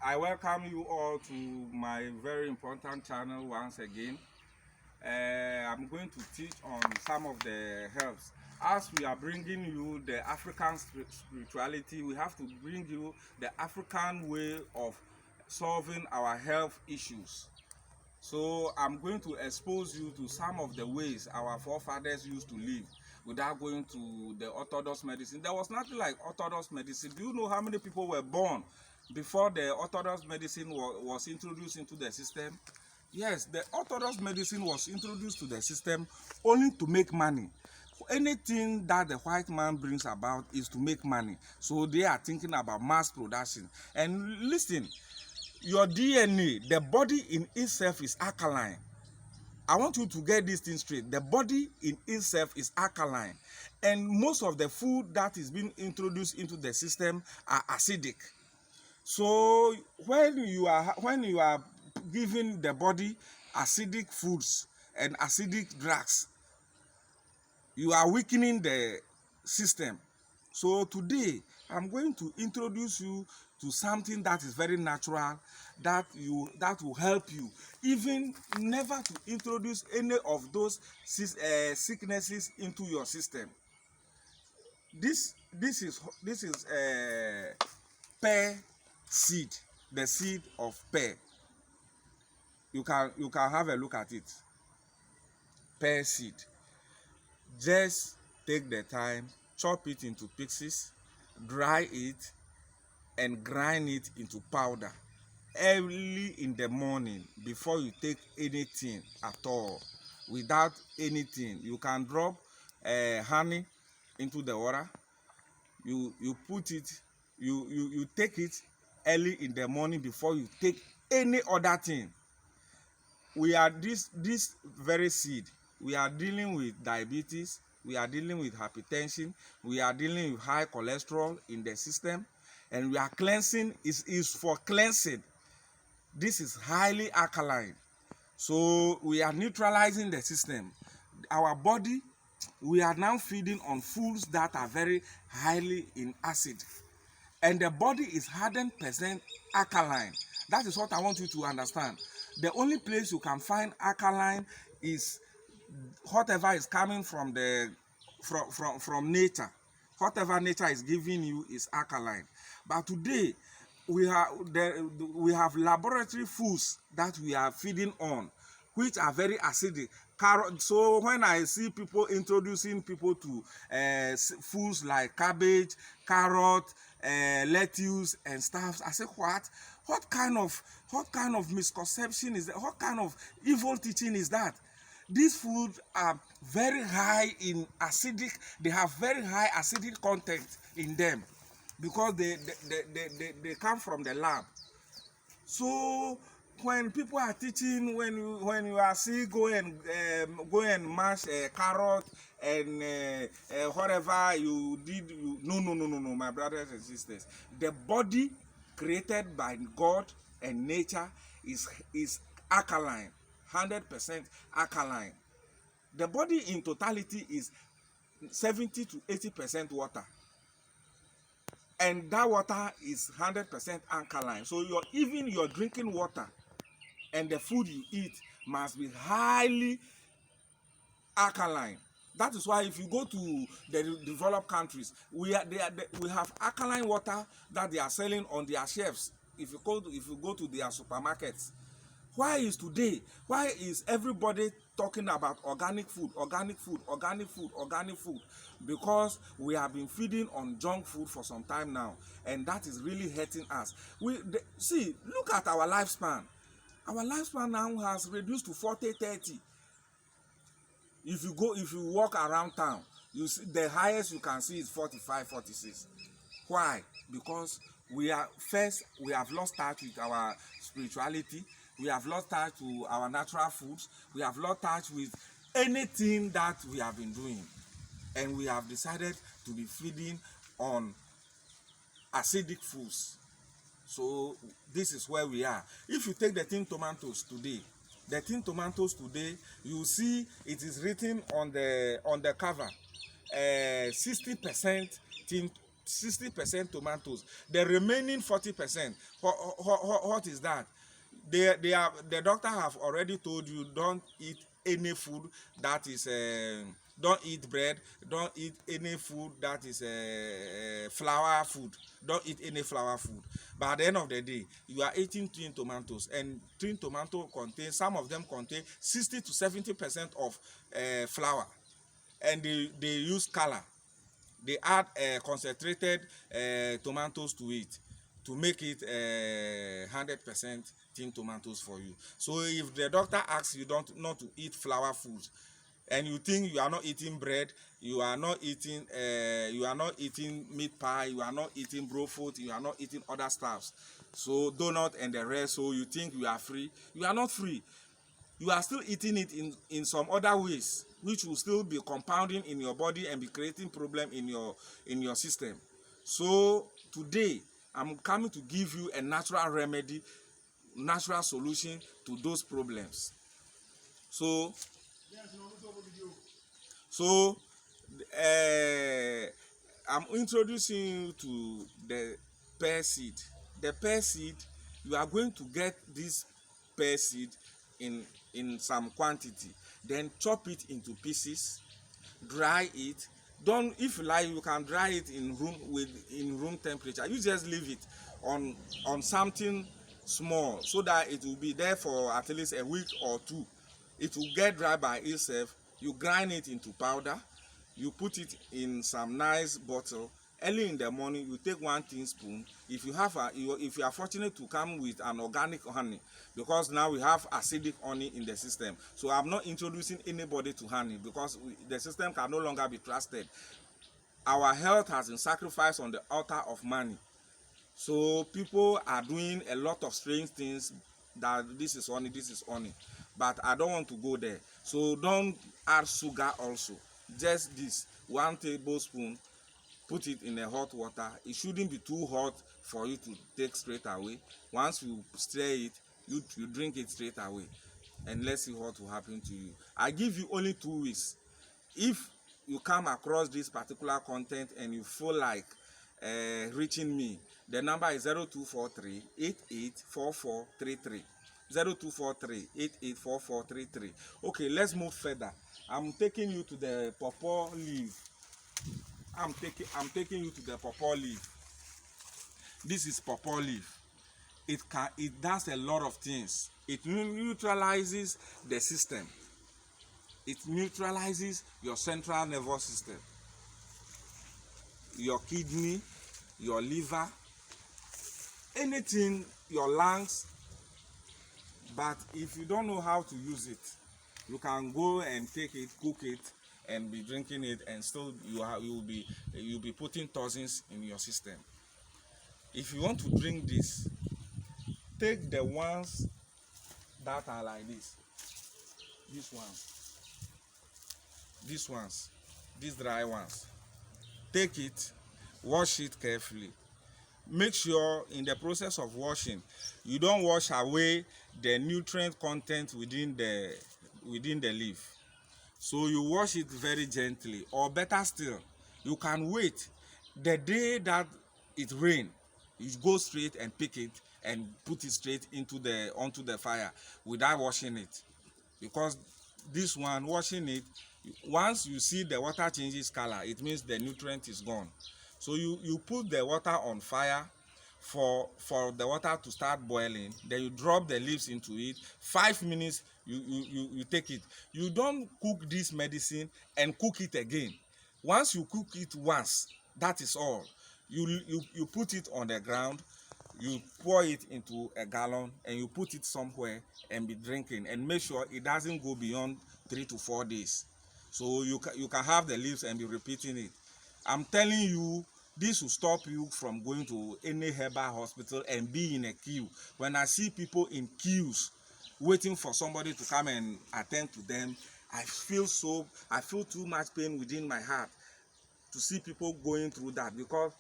I welcome you all to my very important channel once again. I'm going to teach on some of the herbs. As we are bringing you the African spirituality, we have to bring you the African way of solving our health issues. So I'm going to expose you to some of the ways our forefathers used to live without going to the orthodox medicine. There was nothing like orthodox medicine. Do you know how many people were born before the orthodox medicine was introduced into the system? Yes, the orthodox medicine was introduced to the system only to make money. Anything that the white man brings about is to make money. So they are thinking about mass production. And listen, your DNA, the body in itself is alkaline. I want you to get this thing straight. The body in itself is alkaline. And most of the food that is being introduced into the system are acidic. So when you are giving the body acidic foods and acidic drugs, you are weakening the system. So today I'm going to introduce you to something that is very natural, that will help you even never to introduce any of those sicknesses into your system. This is pear seed, the seed of pear. You can have a look at it. Pear seed. Just take the time, chop it into pieces, dry it, and grind it into powder early in the morning before you take anything at all. Without anything, you can drop honey into the water. You put it, you take it early in the morning before you take any other thing. We are this very seed. We are dealing with diabetes, we are dealing with hypertension, we are dealing with high cholesterol in the system, and we are cleansing. Is for cleansing. This is highly alkaline, so we are neutralizing the system. Our body, we are now feeding on foods that are very highly in acid, and the body is 100% alkaline. That is what I want you to understand. The only place you can find alkaline is whatever is coming from the from nature. Whatever nature is giving you is alkaline. But today we have laboratory foods that we are feeding on, which are very acidic. Carrot. So when I see people introducing people to foods like cabbage, carrot, lettuce and stuff, I say, what kind of misconception is that? What kind of evil teaching is that? These foods are very high in acidic. They have very high acidic content in them because they come from the lab. So when people are teaching, when you are sick, go and mash carrot and whatever you did, no, my brothers and sisters. The body created by God and nature is alkaline, 100% alkaline. The body in totality is 70 to 80% water, and that water is 100% alkaline. So even your drinking water and the food you eat must be highly alkaline. That is why if you go to the developed countries, we have alkaline water that they are selling on their shelves. If you go to their supermarkets. Why is everybody talking about organic food? Because we have been feeding on junk food for some time now, and that is really hurting us. See, look at our lifespan. Our lifespan now has reduced to 40, 30. If you walk around town, you see the highest you can see is 45, 46. Why? Because we have lost touch with our spirituality. We have lost touch to our natural foods. We have lost touch with anything that we have been doing, and we have decided to be feeding on acidic foods. So this is where we are. If you take the tin tomatoes today, you see it is written on the cover, 60% tin 60% tomatoes. The remaining 40%, what is that? The doctor have already told you don't eat any food that is don't eat bread, don't eat any food that is flour food, don't eat any flour food. But at the end of the day, you are eating tin tomatoes, and tin tomato contain, some of them contain 60 to 70% of flour, and they use color. They add concentrated tomatoes to it to make it 100% tin tomatoes for you. So if the doctor asks you not to eat flour foods, and you think you are not eating bread, you are not eating meat pie, you are not eating bro food, you are not eating other stuffs, so donut and the rest, so you think you are free, you are not free. You are still eating it in some other ways, which will still be compounding in your body and be creating problem in your system. So today I'm coming to give you a natural remedy, natural solution to those problems. So uh, I'm introducing you to the pear seed. The pear seed, you are going to get this pear seed in some quantity, then chop it into pieces, dry it. Don't, if you like, you can dry it in room temperature. You just leave it on something small so that it will be there for at least a week or two. It will get dry by itself. You grind it into powder, you put it in some nice bottle. Early in the morning, you take 1 teaspoon. If you are fortunate to come with an organic honey, because now we have acidic honey in the system. So I'm not introducing anybody to honey, because the system can no longer be trusted. Our health has been sacrificed on the altar of money. So people are doing a lot of strange things, that this is honey, but I don't want to go there. So don't add sugar also. Just this 1 tablespoon, put it in a hot water. It shouldn't be too hot for you to take straight away. Once you stir it, you drink it straight away, and let's see what will happen to you. I give you only 2 weeks. If you come across this particular content and you feel like reaching me, the number is 0243 884433. 0243 884433. Okay, let's move further. I'm taking you to the pawpaw leaf. I'm taking you to the pawpaw leaf. This is pawpaw leaf. It does a lot of things. It neutralizes the system. It neutralizes your central nervous system, your kidney, your liver, anything, your lungs. But if you don't know how to use it, you can go and take it, cook it, and be drinking it, and still you'll be putting toxins in your system. If you want to drink this, take the ones that are like this. These dry ones. Take it, wash it carefully. Make sure in the process of washing, you don't wash away the nutrient content within the leaf. So you wash it very gently, or better still, you can wait the day that it rain. You go straight and pick it and put it straight onto the fire without washing it, because this one, washing it, once you see the water changes color, it means the nutrient is gone. So you put the water on fire for the water to start boiling, then you drop the leaves into it. 5 minutes, you take it. You don't cook this medicine and cook it again. Once you cook it once, that is all. You put it on the ground, you pour it into a gallon, and you put it somewhere and be drinking, and make sure it doesn't go beyond 3 to 4 days. So you can have the leaves and be repeating it. I'm telling you, this will stop you from going to any herbal hospital and be in a queue. When I see people in queues waiting for somebody to come and attend to them, I feel too much pain within my heart to see people going through that, because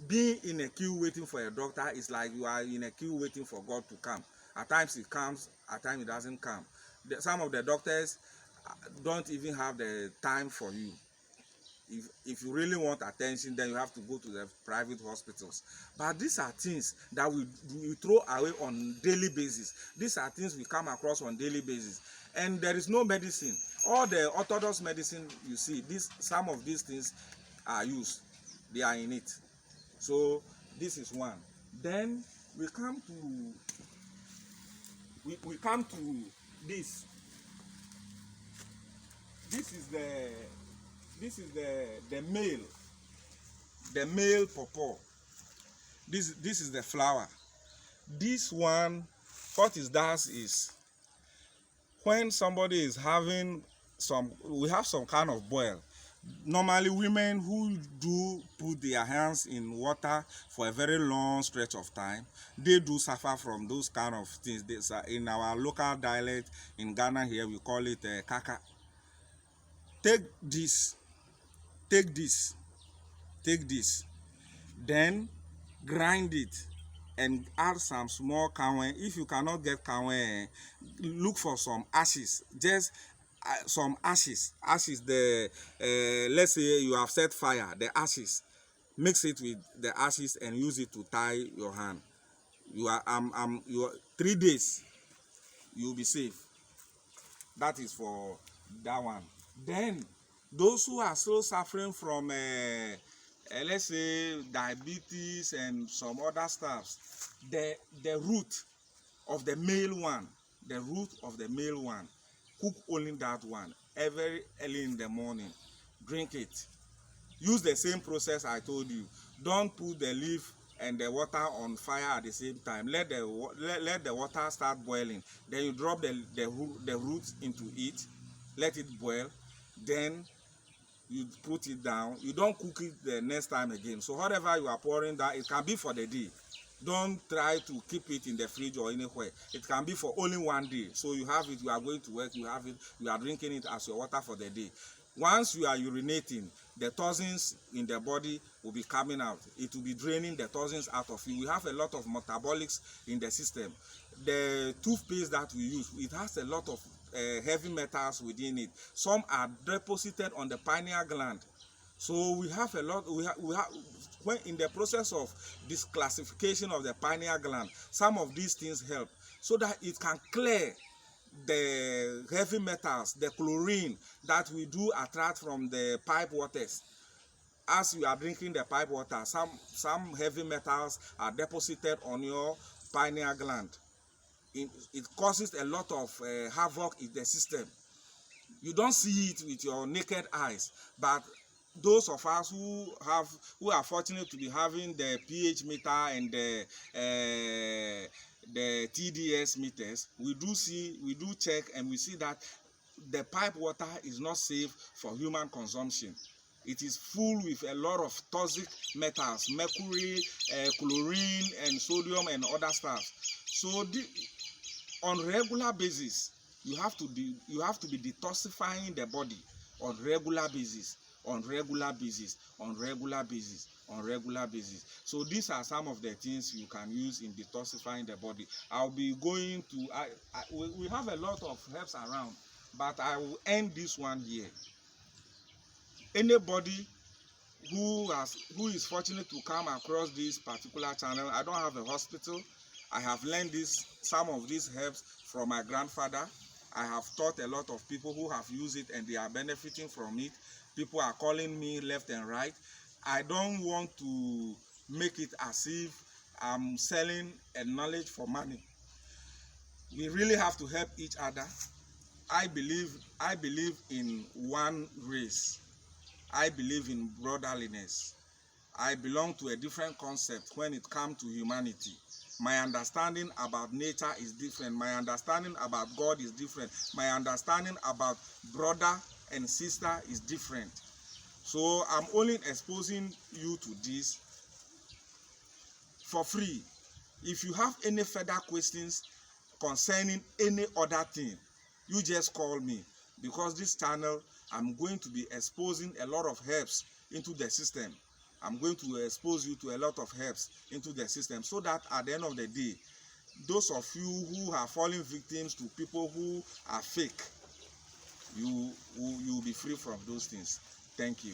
being in a queue waiting for a doctor is like you are in a queue waiting for God to come. At times it comes, at times it doesn't come. Some of the doctors don't even have the time for you. If you really want attention, then you have to go to the private hospitals. But these are things that we throw away on daily basis. These are things we come across on daily basis, and there is no medicine. All the orthodox medicine you see, some of these things are used, they are in it. So this is one. Then we come to this. This is the male pawpaw. This is the flower. This one, what it does is, when somebody is having we have some kind of boil. Normally women who do put their hands in water for a very long stretch of time, they do suffer from those kind of things. In our local dialect in Ghana here, we call it kaka. Take this, then grind it and add some small kawen. If you cannot get kawen, look for some ashes. Just some ashes. Let's say you have set fire, the ashes, mix it with the ashes and use it to tie your hand. You are 3 days, you'll be safe. That is for that one. Then those who are still suffering from let's say diabetes and some other stuffs, the root of the male one, cook only that one every early in the morning, drink it. Use the same process I told you. Don't put the leaf and the water on fire at the same time. Let the water start boiling, then you drop the roots into it, let it boil, then you put it down. You don't cook it the next time again. So whatever you are pouring down, it can be for the day. Don't try to keep it in the fridge or anywhere. It can be for only 1 day. So you have it, you are going to work, you have it, you are drinking it as your water for the day. Once you are urinating, the toxins in the body will be coming out. It will be draining the toxins out of you. We have a lot of metabolics in the system. The toothpaste that we use, it has a lot of heavy metals within it. Some are deposited on the pineal gland. So we have a lot. When in the process of this classification of the pineal gland, some of these things help so that it can clear the heavy metals, the chlorine that we do attract from the pipe waters. As you are drinking the pipe water, some heavy metals are deposited on your pineal gland. It causes a lot of havoc in the system. You don't see it with your naked eyes, but those of us who are fortunate to be having the pH meter and the TDS meters, we do check and we see that the pipe water is not safe for human consumption. It is full with a lot of toxic metals, mercury, chlorine, and sodium and other stuff. So on regular basis, you have to be detoxifying the body on regular basis. So these are some of the things you can use in detoxifying the body. I'll be going to we have a lot of herbs around, but I will end this one here. Anybody who is fortunate to come across this particular channel, I don't have a hospital. I have learned some of these herbs from my grandfather. I have taught a lot of people who have used it and they are benefiting from it. People are calling me left and right. I don't want to make it as if I'm selling a knowledge for money. We really have to help each other. I believe in one race. I believe in brotherliness. I belong to a different concept when it comes to humanity. My understanding about nature is different. My understanding about God is different. My understanding about brother and sister is different. So I'm only exposing you to this for free. If you have any further questions concerning any other thing, you just call me, because this channel, I'm going to be exposing a lot of herbs into the system. I'm going to expose you to a lot of herbs into the system, so that at the end of the day, those of you who are falling victims to people who are fake, you will be free from those things. Thank you.